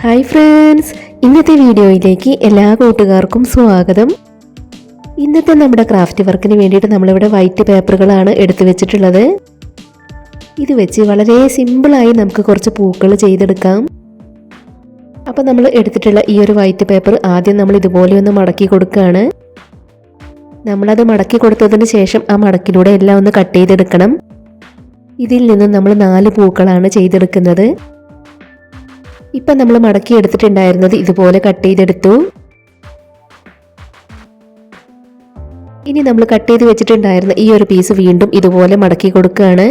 Hi friends, ഇന്നത്തെ വീഡിയോയിലേക്ക് എല്ലാ കൂട്ടുകാർക്കും സ്വാഗതം. ഇന്നത്തെ നമ്മുടെ ക്രാഫ്റ്റ് വർക്കിന് വേണ്ടിയിട്ട് നമ്മളിവിടെ വൈറ്റ് പേപ്പറുകളാണ് എടുത്തു വെച്ചിട്ടുള്ളത്. ഇത് വെച്ച് വളരെ സിമ്പിളായി നമുക്ക് കുറച്ച് പൂക്കൾ ചെയ്തെടുക്കാം. അപ്പോൾ നമ്മൾ എടുത്തിട്ടുള്ള ഈ ഒരു വൈറ്റ് പേപ്പർ ആദ്യം നമ്മൾ ഇതുപോലെ ഒന്ന് മടക്കി കൊടുക്കുകയാണ്. നമ്മളത് മടക്കി കൊടുത്തതിന് ശേഷം ആ മടക്കിലൂടെ എല്ലാം ഒന്ന് കട്ട് ചെയ്തെടുക്കണം. ഇതിൽ നിന്നും നമ്മൾ 4 പൂക്കളാണ് ചെയ്തെടുക്കുന്നത്. ഇപ്പം നമ്മൾ മടക്കി എടുത്തിട്ടുണ്ടായിരുന്നത് ഇതുപോലെ കട്ട് ചെയ്തെടുത്തു. ഇനി നമ്മൾ കട്ട് ചെയ്ത് വെച്ചിട്ടുണ്ടായിരുന്ന ഈ ഒരു പീസ് വീണ്ടും ഇതുപോലെ മടക്കി കൊടുക്കുകയാണ്.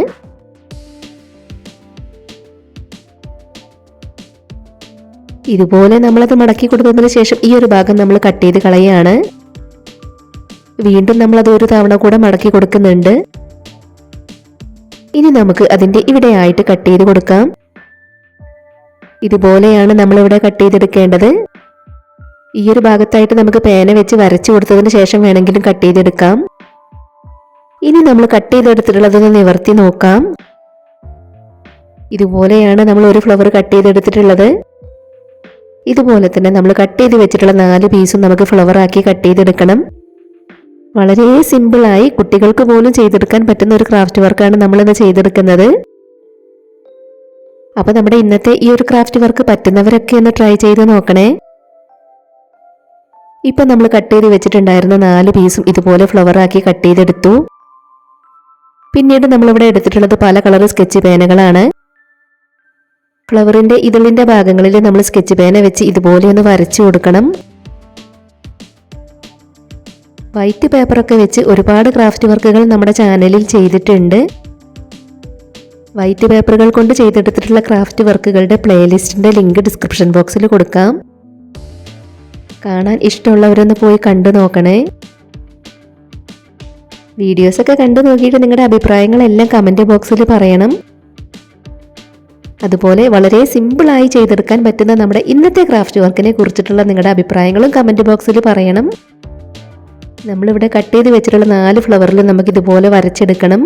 ഇതുപോലെ നമ്മളത് മടക്കി കൊടുത്തതിന് ശേഷം ഈ ഒരു ഭാഗം നമ്മൾ കട്ട് ചെയ്ത് കളയാണ്. വീണ്ടും നമ്മളത് ഒരു തവണ കൂടെ മടക്കി കൊടുക്കുന്നുണ്ട്. ഇനി നമുക്ക് അതിൻ്റെ ഇവിടെയായിട്ട് കട്ട് ചെയ്ത് കൊടുക്കാം. ഇതുപോലെയാണ് നമ്മളിവിടെ കട്ട് ചെയ്തെടുക്കേണ്ടത്. ഈ ഒരു ഭാഗത്തായിട്ട് നമുക്ക് പേന വെച്ച് വരച്ചു കൊടുത്തതിന് ശേഷം വേണമെങ്കിലും കട്ട് ചെയ്തെടുക്കാം. ഇനി നമ്മൾ കട്ട് ചെയ്തെടുത്തിട്ടുള്ളതൊന്ന് നിവർത്തി നോക്കാം. ഇതുപോലെയാണ് നമ്മൾ ഒരു ഫ്ലവർ കട്ട് ചെയ്തെടുത്തിട്ടുള്ളത്. ഇതുപോലെ തന്നെ നമ്മൾ കട്ട് ചെയ്ത് വെച്ചിട്ടുള്ള 4 പീസും നമുക്ക് ഫ്ലവർ ആക്കി കട്ട് ചെയ്തെടുക്കണം. വളരെ സിമ്പിളായി കുട്ടികൾക്ക് പോലും ചെയ്തെടുക്കാൻ പറ്റുന്ന ഒരു ക്രാഫ്റ്റ് വർക്കാണ് നമ്മളിന്ന് ചെയ്തെടുക്കുന്നത്. അപ്പോൾ നമ്മുടെ ഇന്നത്തെ ഈ ഒരു ക്രാഫ്റ്റ് വർക്ക് പറ്റുന്നവരൊക്കെ ഒന്ന് ട്രൈ ചെയ്ത് നോക്കണേ. ഇപ്പം നമ്മൾ കട്ട് ചെയ്ത് വെച്ചിട്ടുണ്ടായിരുന്ന 4 പീസും ഇതുപോലെ ഫ്ലവർ ആക്കി കട്ട് ചെയ്തെടുത്തു. പിന്നീട് നമ്മളിവിടെ എടുത്തിട്ടുള്ളത് പല കളർ സ്കെച്ച് പേനകളാണ്. ഫ്ലവറിന്റെ ഇതളിന്റെ ഭാഗങ്ങളിൽ നമ്മൾ സ്കെച്ച് പേന വെച്ച് ഇതുപോലെ ഒന്ന് വരച്ചു കൊടുക്കണം. വൈറ്റ് പേപ്പറൊക്കെ വെച്ച് ഒരുപാട് ക്രാഫ്റ്റ് വർക്കുകൾ നമ്മുടെ ചാനലിൽ ചെയ്തിട്ടുണ്ട്. വൈറ്റ് പേപ്പറുകൾ കൊണ്ട് ചെയ്തെടുത്തിട്ടുള്ള ക്രാഫ്റ്റ് വർക്കുകളുടെ പ്ലേലിസ്റ്റിന്റെ ലിങ്ക് ഡിസ്ക്രിപ്ഷൻ ബോക്സിൽ കൊടുക്കാം. കാണാൻ ഇഷ്ടമുള്ളവരൊന്ന് പോയി കണ്ടു നോക്കണേ. വീഡിയോസൊക്കെ കണ്ടു നോക്കിയിട്ട് നിങ്ങളുടെ അഭിപ്രായങ്ങളെല്ലാം കമന്റ് ബോക്സിൽ പറയണം. അതുപോലെ വളരെ സിമ്പിളായി ചെയ്തെടുക്കാൻ പറ്റുന്ന നമ്മുടെ ഇന്നത്തെ ക്രാഫ്റ്റ് വർക്കിനെ കുറിച്ചിട്ടുള്ള നിങ്ങളുടെ അഭിപ്രായങ്ങളും കമന്റ് ബോക്സിൽ പറയണം. നമ്മളിവിടെ കട്ട് ചെയ്ത് വെച്ചിട്ടുള്ള 4 ഫ്ലവറിൽ നമുക്ക് ഇതുപോലെ വരച്ചെടുക്കണം.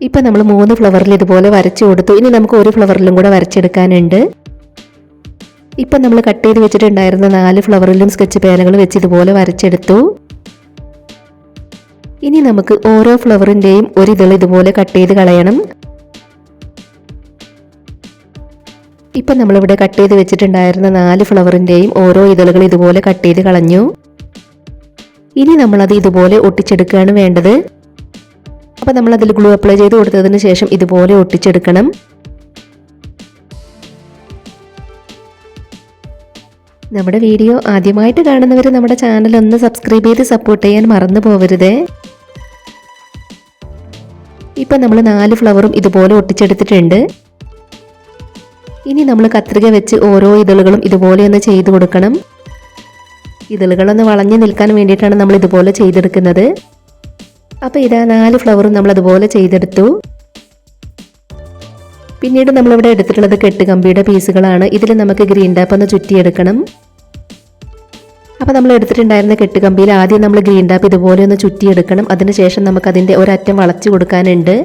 ഇപ്പം നമ്മൾ 3 ഫ്ലവറിൽ ഇതുപോലെ വരച്ചു കൊടുത്തു. ഇനി നമുക്ക് ഒരു ഫ്ലവറിലും കൂടെ വരച്ചെടുക്കാനുണ്ട്. ഇപ്പം നമ്മൾ കട്ട് ചെയ്ത് വെച്ചിട്ടുണ്ടായിരുന്ന 4 ഫ്ലവറിലും സ്കെച്ച് പേനകൾ വെച്ച് ഇതുപോലെ വരച്ചെടുത്തു. ഇനി നമുക്ക് ഓരോ ഫ്ലവറിൻ്റെയും ഒരു ഇതൾ ഇതുപോലെ കട്ട് ചെയ്ത് കളയണം. ഇപ്പം നമ്മളിവിടെ കട്ട് ചെയ്ത് വെച്ചിട്ടുണ്ടായിരുന്ന 4 ഫ്ലവറിൻ്റെയും ഓരോ ഇതളുകൾ ഇതുപോലെ കട്ട് ചെയ്ത് കളഞ്ഞു. ഇനി നമ്മളത് ഇതുപോലെ ഒട്ടിച്ചെടുക്കുകയാണ് വേണ്ടത്. അപ്പോൾ നമ്മൾ അതിൽ ഗ്ലൂ അപ്ലൈ ചെയ്ത് കൊടുത്തതിന് ശേഷം ഇതുപോലെ ഒട്ടിച്ചെടുക്കണം. നമ്മുടെ വീഡിയോ ആദ്യമായിട്ട് കാണുന്നവർ നമ്മുടെ ചാനൽ ഒന്ന് സബ്സ്ക്രൈബ് ചെയ്ത് സപ്പോർട്ട് ചെയ്യാൻ മറന്നു പോകരുതേ. ഇപ്പം നമ്മൾ 4 ഫ്ലവറും ഇതുപോലെ ഒട്ടിച്ചെടുത്തിട്ടുണ്ട്. ഇനി നമ്മൾ കത്രിക വെച്ച് ഓരോ ഇതളുകളും ഇതുപോലെ ഒന്ന് ചെയ്ത് കൊടുക്കണം. ഇതളുകളൊന്ന് വളഞ്ഞു നിൽക്കാൻ വേണ്ടിയിട്ടാണ് നമ്മൾ ഇതുപോലെ ചെയ്തെടുക്കുന്നത്. അപ്പോൾ ഇതാ 4 ഫ്ലവറും നമ്മൾ അതുപോലെ ചെയ്തെടുത്തു. പിന്നീട് നമ്മളിവിടെ എടുത്തിട്ടുള്ളത് കെട്ടുകമ്പിയുടെ പീസുകളാണ്. ഇതിൽ നമുക്ക് ഗ്രീൻ ടാപ്പ് ഒന്ന് ചുറ്റിയെടുക്കണം. അപ്പോൾ നമ്മൾ എടുത്തിട്ടുണ്ടായിരുന്ന കെട്ടുകമ്പിയിൽ ആദ്യം നമ്മൾ ഗ്രീൻ ടാപ്പ് ഇതുപോലെ ഒന്ന് ചുറ്റിയെടുക്കണം. അതിനുശേഷം നമുക്ക് അതിൻ്റെ ഒരറ്റം വളച്ചു കൊടുക്കാനുണ്ട്.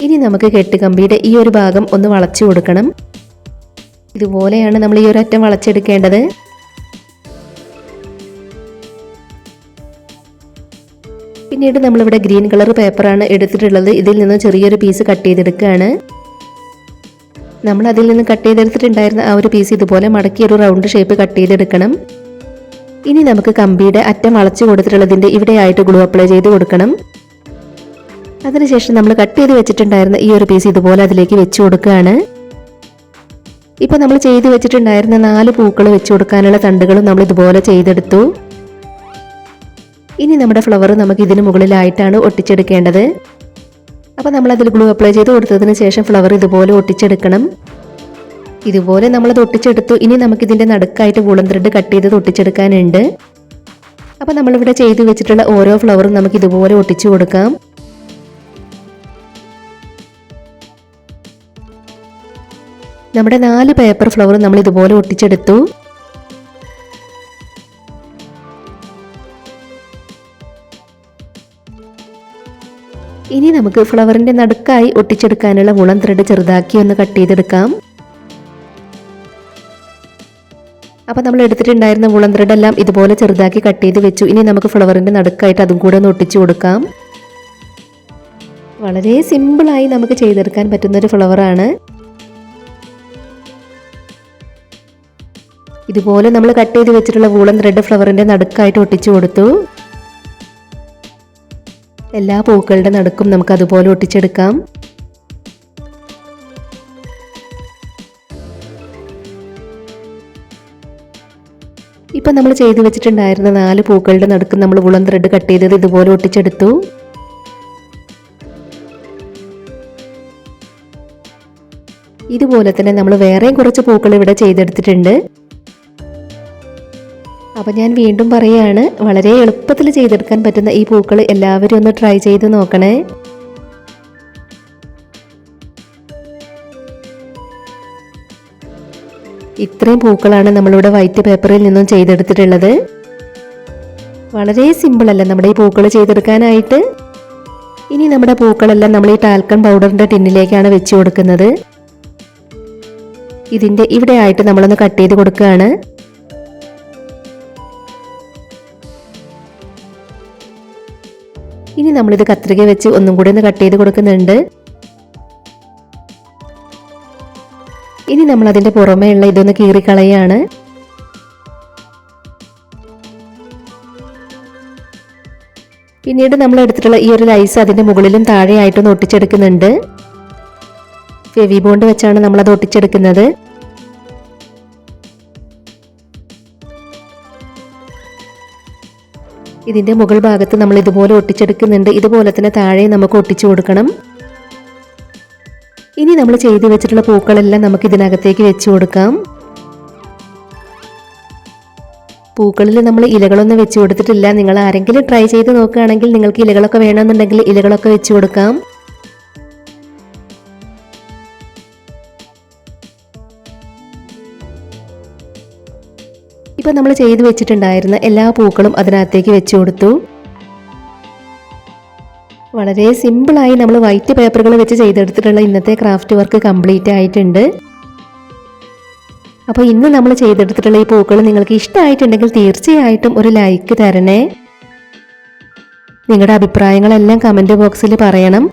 ഇനി നമുക്ക് കെട്ടുകമ്പിയുടെ ഈ ഒരു ഭാഗം ഒന്ന് വളച്ചു കൊടുക്കണം. ഇതുപോലെയാണ് നമ്മൾ ഈ ഒരു അറ്റം വളച്ചെടുക്കേണ്ടത്. പിന്നീട് നമ്മളിവിടെ ഗ്രീൻ കളർ പേപ്പറാണ് എടുത്തിട്ടുള്ളത്. ഇതിൽ നിന്ന് ചെറിയൊരു പീസ് കട്ട് ചെയ്തെടുക്കുകയാണ്. നമ്മൾ അതിൽ നിന്ന് കട്ട് ചെയ്തെടുത്തിട്ടുണ്ടായിരുന്ന ആ ഒരു പീസ് ഇതുപോലെ മടക്കി ഒരു റൗണ്ട് ഷേപ്പ് കട്ട് ചെയ്തെടുക്കണം. ഇനി നമുക്ക് കമ്പിയുടെ അറ്റം വളച്ചു കൊടുത്തിട്ടുള്ളതിൻ്റെ ഇവിടെയായിട്ട് ഗ്ലൂ അപ്ലൈ ചെയ്ത് കൊടുക്കണം. അതിനുശേഷം നമ്മൾ കട്ട് ചെയ്ത് വെച്ചിട്ടുണ്ടായിരുന്ന ഈ ഒരു പീസ് ഇതുപോലെ അതിലേക്ക് വെച്ച് കൊടുക്കുകയാണ്. ഇപ്പം നമ്മൾ ചെയ്ത് വെച്ചിട്ടുണ്ടായിരുന്ന 4 പൂക്കൾ വെച്ച് കൊടുക്കാനുള്ള തണ്ടുകളും നമ്മൾ ഇതുപോലെ ചെയ്തെടുത്തു. ഇനി നമ്മുടെ ഫ്ലവർ നമുക്ക് ഇതിന് മുകളിലായിട്ടാണ് ഒട്ടിച്ചെടുക്കേണ്ടത്. അപ്പോൾ നമ്മൾ അതിൽ ഗ്ലൂ അപ്ലൈ ചെയ്ത് കൊടുത്തതിന് ശേഷം ഫ്ലവർ ഇതുപോലെ ഒട്ടിച്ചെടുക്കണം. ഇതുപോലെ നമ്മളത് ഒട്ടിച്ചെടുത്തു. ഇനി നമുക്കിതിൻ്റെ നടുക്കായിട്ട് വൂളൻ ത്രെഡ് കട്ട് ചെയ്ത് ഒട്ടിച്ചെടുക്കാനുണ്ട്. അപ്പോൾ നമ്മളിവിടെ ചെയ്ത് വെച്ചിട്ടുള്ള ഓരോ ഫ്ലവറും നമുക്ക് ഇതുപോലെ ഒട്ടിച്ചു കൊടുക്കാം. നമ്മുടെ 4 പേപ്പർ ഫ്ലവർ നമ്മൾ ഇതുപോലെ ഒട്ടിച്ചെടുത്തു. ഇനി നമുക്ക് ഫ്ലവറിൻ്റെ നടുക്കായി ഒട്ടിച്ചെടുക്കാനുള്ള വൂളൻ ത്രെഡ് ചെറുതാക്കി ഒന്ന് കട്ട് ചെയ്തെടുക്കാം. അപ്പോൾ നമ്മൾ എടുത്തിട്ടുണ്ടായിരുന്ന വൂളൻ ത്രെഡ് എല്ലാം ഇതുപോലെ ചെറുതാക്കി കട്ട് ചെയ്ത് വെച്ചു. ഇനി നമുക്ക് ഫ്ലവറിൻ്റെ നടുക്കായിട്ട് അതും കൂടെ ഒന്ന് ഒട്ടിച്ചു കൊടുക്കാം. വളരെ സിമ്പിളായി നമുക്ക് ചെയ്തെടുക്കാൻ പറ്റുന്നൊരു ഫ്ലവറാണ്. ഇതുപോലെ നമ്മൾ കട്ട് ചെയ്ത് വെച്ചിട്ടുള്ള വൂളൻ ത്രെഡ് ഫ്ലവറിൻ്റെ നടുക്കായിട്ട് ഒട്ടിച്ചു കൊടുത്തു. എല്ലാ പൂക്കളുടെ നടുക്കും നമുക്ക് അതുപോലെ ഒട്ടിച്ചെടുക്കാം. ഇപ്പം നമ്മൾ ചെയ്തു വെച്ചിട്ടുണ്ടായിരുന്ന 4 പൂക്കളുടെ നടുക്കും നമ്മൾ വൂളൻ ത്രെഡ് കട്ട് ചെയ്തത് ഇതുപോലെ ഒട്ടിച്ചെടുത്തു. ഇതുപോലെ തന്നെ നമ്മൾ വേറെയും കുറച്ച് പൂക്കൾ ഇവിടെ ചെയ്തെടുത്തിട്ടുണ്ട്. അപ്പോൾ ഞാൻ വീണ്ടും പറയുകയാണ്, വളരെ എളുപ്പത്തിൽ ചെയ്തെടുക്കാൻ പറ്റുന്ന ഈ പൂക്കൾ എല്ലാവരും ഒന്ന് ട്രൈ ചെയ്ത് നോക്കണേ. ഇത്രയും പൂക്കളാണ് നമ്മളിവിടെ വൈറ്റ് പേപ്പറിൽ നിന്നും ചെയ്തെടുത്തിട്ടുള്ളത്. വളരെ സിമ്പിളല്ല നമ്മുടെ ഈ പൂക്കൾ ചെയ്തെടുക്കാനായിട്ട്. ഇനി നമ്മുടെ പൂക്കളെല്ലാം നമ്മൾ ഈ ടാൽക്കം പൗഡറിൻ്റെ ടിന്നിലേക്കാണ് വെച്ച് കൊടുക്കുന്നത്. ഇതിൻ്റെ ഇവിടെ ആയിട്ട് നമ്മളൊന്ന് കട്ട് ചെയ്ത് കൊടുക്കുകയാണ്. ഇനി നമ്മളിത് കത്രിക വെച്ച് ഒന്നും കൂടി ഒന്ന് കട്ട് ചെയ്ത് കൊടുക്കുന്നുണ്ട്. ഇനി നമ്മൾ അതിൻ്റെ പുറമേ ഉള്ള ഇതൊന്ന് കീറിക്കളയാണ്. പിന്നീട് നമ്മൾ എടുത്തിട്ടുള്ള ഈ ഒരു ലൈസ് അതിൻ്റെ മുകളിലും താഴെയായിട്ടൊന്ന് ഒട്ടിച്ചെടുക്കുന്നുണ്ട്. ഫെവി ബോണ്ട് വെച്ചാണ് നമ്മളത് ഒട്ടിച്ചെടുക്കുന്നത്. ഇതിൻ്റെ മുകൾ ഭാഗത്ത് നമ്മൾ ഇതുപോലെ ഒട്ടിച്ചെടുക്കുന്നുണ്ട്. ഇതുപോലെ തന്നെ താഴെ നമുക്ക് ഒട്ടിച്ചു കൊടുക്കണം. ഇനി നമ്മൾ ചെയ്തു വെച്ചിട്ടുള്ള പൂക്കളെല്ലാം നമുക്ക് ഇതിനകത്തേക്ക് വെച്ച് കൊടുക്കാം. പൂക്കളിൽ നമ്മൾ ഇലകളൊന്നും വെച്ച് കൊടുത്തിട്ടില്ല. നിങ്ങൾ ആരെങ്കിലും ട്രൈ ചെയ്ത് നോക്കുകയാണെങ്കിൽ നിങ്ങൾക്ക് ഇലകളൊക്കെ വേണമെന്നുണ്ടെങ്കിൽ ഇലകളൊക്കെ വെച്ച് കൊടുക്കാം. ഇപ്പം നമ്മൾ ചെയ്തു വെച്ചിട്ടുണ്ടായിരുന്ന എല്ലാ പൂക്കളും അതിനകത്തേക്ക് വെച്ച് കൊടുത്തു. വളരെ സിമ്പിളായി നമ്മൾ വൈറ്റ് പേപ്പറുകൾ വെച്ച് ചെയ്തെടുത്തിട്ടുള്ള ഇന്നത്തെ ക്രാഫ്റ്റ് വർക്ക് കംപ്ലീറ്റ് ആയിട്ടുണ്ട്. അപ്പോൾ ഇന്ന് നമ്മൾ ചെയ്തെടുത്തിട്ടുള്ള ഈ പൂക്കൾ നിങ്ങൾക്ക് ഇഷ്ടമായിട്ടുണ്ടെങ്കിൽ തീർച്ചയായിട്ടും ഒരു ലൈക്ക് തരണേ. നിങ്ങളുടെ അഭിപ്രായങ്ങളെല്ലാം കമൻറ്റ് ബോക്സിൽ പറയണം.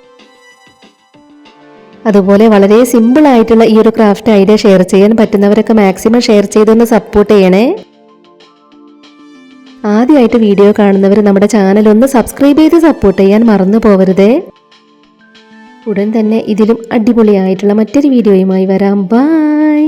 അതുപോലെ വളരെ സിമ്പിളായിട്ടുള്ള ഈ ഒരു ക്രാഫ്റ്റ് ഐഡിയ ഷെയർ ചെയ്യാൻ പറ്റുന്നവരൊക്കെ മാക്സിമം ഷെയർ ചെയ്തൊന്ന് സപ്പോർട്ട് ചെയ്യണേ. ആദ്യമായിട്ട് വീഡിയോ കാണുന്നവർ നമ്മുടെ ചാനൽ ഒന്ന് സബ്സ്ക്രൈബ് ചെയ്ത് സപ്പോർട്ട് ചെയ്യാൻ മറന്നു പോകരുതേ. ഉടൻ തന്നെ ഇതിലും അടിപൊളിയായിട്ടുള്ള മറ്റൊരു വീഡിയോയുമായി വരാം. ബൈ.